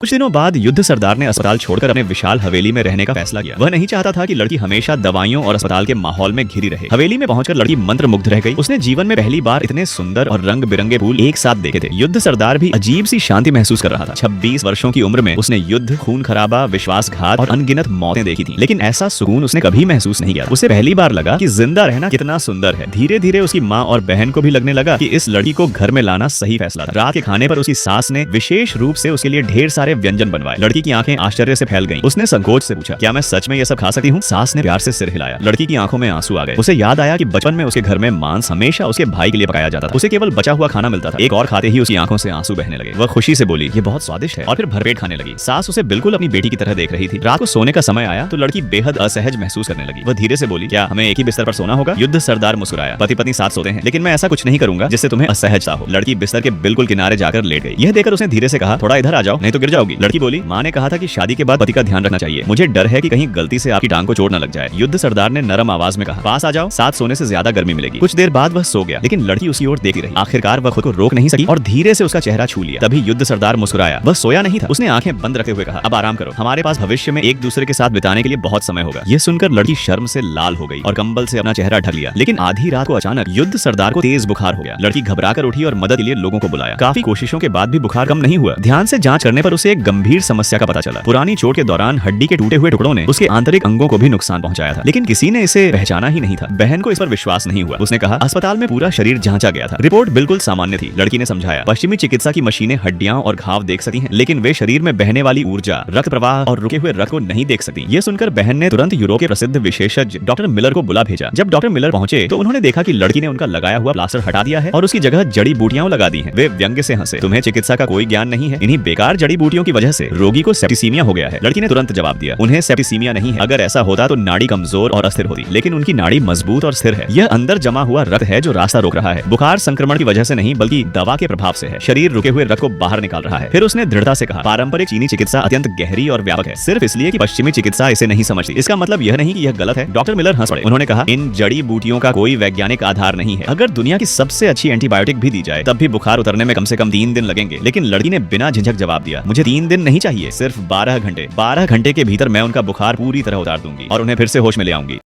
कुछ दिनों बाद युद्ध सरदार ने अस्पताल छोड़कर अपने विशाल हवेली में रहने का फैसला किया। वह नहीं चाहता था कि लड़की हमेशा दवाइयों और अस्पताल के माहौल में घिरी रहे। हवेली में पहुंचकर लड़की मंत्रमुग्ध रह गई। उसने जीवन में पहली बार इतने सुंदर और रंग बिरंगे फूल एक साथ देखे थे। युद्ध सरदार भी अजीब सी शांति महसूस कर रहा था। 26 वर्षों की उम्र में उसने युद्ध, खून खराबा, विश्वासघात और अनगिनत मौतें देखी थी, लेकिन ऐसा सुकून उसने कभी महसूस नहीं किया। उसे पहली बार लगा कि जिंदा रहना कितना सुंदर है। धीरे धीरे उसकी माँ और बहन को भी लगने लगा कि इस लड़की को घर में लाना सही फैसला था। रात के खाने पर उसकी सास ने विशेष रूप से उसके लिए ढेर सारे व्यंजन बनवाए। लड़की की आंखें आश्चर्य से फैल गईं। उसने संकोच से पूछा, क्या मैं सच में ये सब खा सकती हूँ? सास ने प्यार से सिर हिलाया। लड़की की आंखों में आंसू आ गए। उसे याद आया कि बचपन में उसके घर में मांस हमेशा उसके भाई के लिए पकाया जाता था। उसे केवल बचा हुआ खाना मिलता था। एक और खाते ही उसकी आंखों से आंसू बहने लगे। वह खुशी से बोली, ये बहुत स्वादिष्ट है, और फिर भरपेट खाने लगी। सास उसे बिल्कुल अपनी बेटी की तरह देख रही थी। रात को सोने का समय आया तो लड़की बेहद असहज महसूस करने लगी। वह धीरे से बोली, क्या हमें एक ही बिस्तर पर सोना होगा? युद्ध सरदार मुस्कुराया, पति पत्नी साथ सोते हैं, लेकिन मैं ऐसा कुछ नहीं करूंगा जिससे तुम्हें असहजता हो। लड़की बिस्तर के बिल्कुल किनारे जाकर लेट गई। यह देखकर उसने धीरे से कहा, थोड़ा इधर आ जाओ, नहीं तो गिर जाओगी। लड़की बोली, माँ ने कहा था कि शादी के बाद पति का ध्यान रखना चाहिए। मुझे डर है कि कहीं गलती से आपकी टांग को चोट न लग जाए। युद्ध सरदार ने नरम आवाज में कहा, पास आ जाओ, साथ सोने से ज्यादा गर्मी मिलेगी। कुछ देर बाद वह सो गया, लेकिन लड़की उसकी ओर देखती रही। आखिरकार वह खुद को रोक नहीं सकी और धीरे से उसका चेहरा छू लिया। तभी युद्ध सरदार मुस्कुराया। वह सोया नहीं था। उसने आंखें बंद रखे हुए कहा, अब आराम करो, हमारे पास भविष्य में एक दूसरे के साथ बिताने के लिए बहुत समय होगा। यह सुनकर लड़की शर्म से लाल हो गई और कंबल से अपना चेहरा ढक लिया। लेकिन आधी रात को अचानक युद्ध सरदार को तेज बुखार हो गया। लड़की घबराकर उठी और मदद के लिए लोगों को बुलाया। काफी कोशिशों के बाद भी बुखार कम नहीं हुआ। ध्यान से जांच करने पर उसे एक गंभीर समस्या का पता चला। पुरानी चोट के दौरान हड्डी के टूटे हुए टुकड़ों ने उसके आंतरिक अंगों को भी नुकसान पहुंचाया था, लेकिन किसी ने इसे पहचाना ही नहीं था। बहन को इस पर विश्वास नहीं हुआ। उसने कहा, अस्पताल में पूरा शरीर जांचा गया था, रिपोर्ट बिल्कुल सामान्य थी। लड़की ने समझाया, पश्चिमी चिकित्सा की मशीनें हड्डियां और घाव देख सकती हैं, लेकिन वे शरीर में बहने वाली ऊर्जा, रक्त प्रवाह और रुके हुए रक्त को नहीं देख सकती। ये सुनकर बहन ने तुरंत यूरोप के प्रसिद्ध विशेषज्ञ डॉक्टर मिलर को बुला भेजा। जब डॉक्टर मिलर पहुंचे तो उन्होंने देखा कि लड़की ने उनका लगाया हुआ प्लास्टर हटा दिया है और उसकी जगह जड़ी बूटियां लगा दी हैं। वे व्यंग्य से हंसे, तुम्हें चिकित्सा का कोई ज्ञान नहीं है, इन्हीं बेकार जड़ी बूटियों की वजह से रोगी को सेप्टिसीमिया हो गया है। लड़की ने तुरंत जवाब दिया, उन्हें सेप्टिसीमिया नहीं है। अगर ऐसा होता तो नाड़ी कमजोर और अस्थिर होती, लेकिन उनकी नाड़ी मजबूत और स्थिर है। यह अंदर जमा हुआ रक्त है जो रास्ता रोक रहा है। बुखार संक्रमण की वजह से नहीं, बल्कि दवा के प्रभाव से है। शरीर रुके हुए रक्त को बाहर निकाल रहा है। फिर उसने दृढ़ता से कहा, पारंपरिक चीनी चिकित्सा अत्यंत गहरी और व्यापक है, सिर्फ इसलिए कि पश्चिमी चिकित्सा इसे नहीं समझती। इसका मतलब यह नहीं कि यह गलत है। डॉक्टर मिलर हंस पड़े। उन्होंने कहा, इन जड़ी बूटियों का कोई वैज्ञानिक आधार नहीं है। अगर दुनिया की सबसे अच्छी एंटीबायोटिक भी दी जाए, तब भी बुखार उतरने में कम से कम 3 दिन लगेंगे। लेकिन लड़की ने बिना झिझक जवाब दिया, मुझे 3 दिन नहीं चाहिए, सिर्फ 12 घंटे। 12 घंटे के भीतर मैं उनका बुखार पूरी तरह उतार दूंगी और उन्हें फिर से होश में ले आऊंगी।